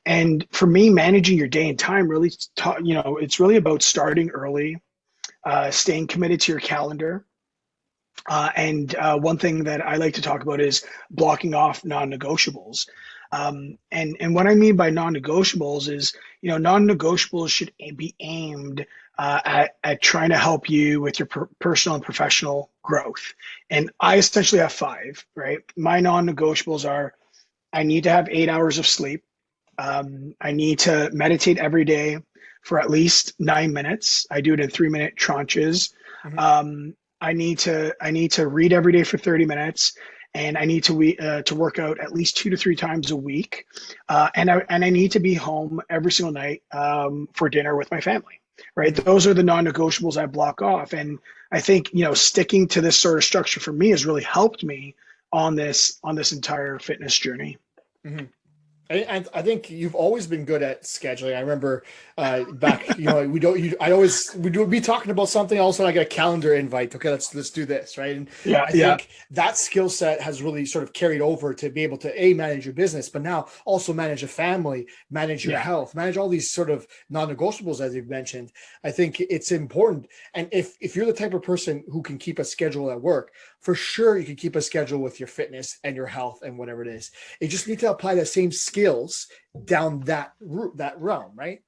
And for me, managing your day and time really, it's really about starting early, staying committed to your calendar. And one thing that I like to talk about is blocking off non-negotiables. And what I mean by non-negotiables is, non-negotiables should be aimed at trying to help you with your personal and professional growth. And I essentially have five, right? My non-negotiables are: I need to have 8 hours of sleep. I need to meditate every day for at least 9 minutes. I do it in 3 minute tranches. Mhm. I need to read every day for 30 minutes, and I need to work out at least 2 to 3 times a week, and I need to be home every single night for dinner with my family. Right, Mhm. those are the non-negotiables I block off, and I think sticking to this sort of structure for me has really helped me on this entire fitness journey. Mhm. And I think you've always been good at scheduling. I remember back, we don't. I always we do be talking about something. All of a sudden, I get a calendar invite. Okay, let's do this, right? And Yeah, I yeah, think that skill set has really sort of carried over to be able to manage your business, but now also manage a family, manage your yeah. health, manage all these sort of non-negotiables as you've mentioned. I think it's important. And if you're the type of person who can keep a schedule at work, for sure you can keep a schedule with your fitness and your health and whatever it is. You just need to apply the same skills down that route, that realm, right?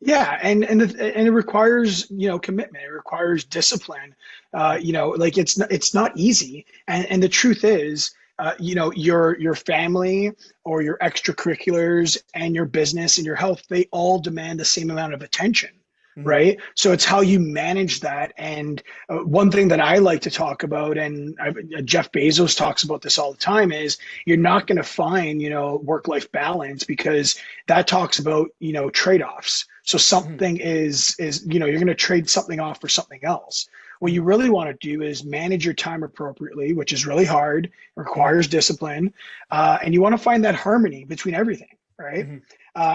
Yeah, and it requires commitment. It requires discipline. Like it's not easy. And the truth is, your family or your extracurriculars and your business and your health, they all demand the same amount of attention, Mhm. right? So it's how you manage that. And one thing that I like to talk about, and Jeff Bezos talks about this all the time, is you're not going to find work-life balance, because that talks about trade-offs. So Mhm. something is you're going to trade something off for something else. What you Mhm. really want to do is manage your time appropriately, which is really hard, Mhm. requires discipline, and you want to find that harmony between everything, right? Mhm.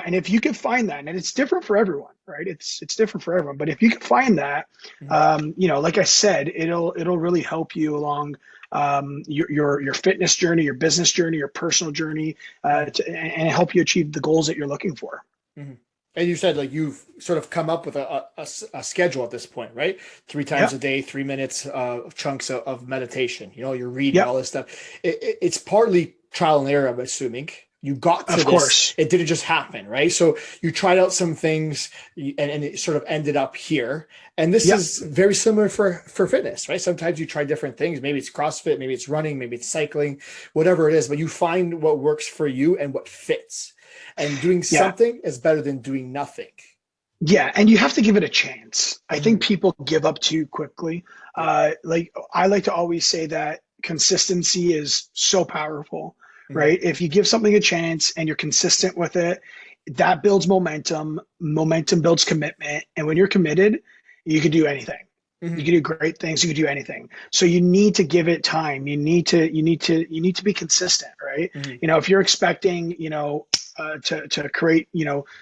And if you can find that, and it's different for everyone, right? It's different for everyone, but if you can find that, Mhm. like I said, it'll really help you along your fitness journey, your business journey, your personal journey, Mhm. and help you achieve the goals that you're looking for. Mhm. And you said like you've sort of come up with a schedule at this point, right? Three times Yep, a day, 3 minutes chunks of meditation. You're reading all yep, this stuff. It's partly trial and error, I'm assuming. You got to of this. course. It didn't just happen, right? So you tried out some things and it sort of ended up here. And this Yep. is very similar for fitness, right? Sometimes you try different things. Maybe it's CrossFit, maybe it's running, maybe it's cycling, whatever it is, but you find what works for you and what fits. And doing Yeah. something is better than doing nothing. Yeah, and you have to give it a chance. I think Mhm. people give up too quickly. Yeah. Like I like to always say that consistency is so powerful, Mhm. right? If you give something a chance and you're consistent with it, that builds momentum. Momentum builds commitment, and when you're committed, you can do anything. You Mhm. can do great things. You can do anything. So you need to give it time. You need to be consistent, right? Mhm. If you're expecting, to create,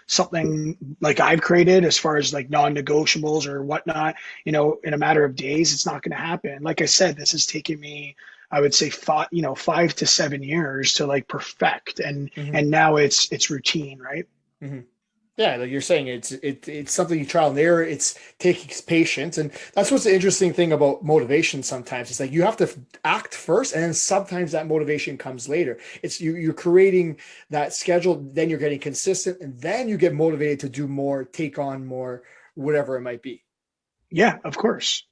something like I've created as far as like non-negotiables or whatnot, in a matter of days, it's not going to happen. Like I said, this has taken me, I would say 5 to 7 years to like perfect, and Mhm. and now it's routine, right? Mhm. Yeah, like you're saying, it's something you trial and error. It's taking patience, and that's what's the interesting thing about motivation. Sometimes it's like you have to act first, and then sometimes that motivation comes later. It's you're creating that schedule, then you're getting consistent, and then you get motivated to do more, take on more, whatever it might be. Yeah, of course.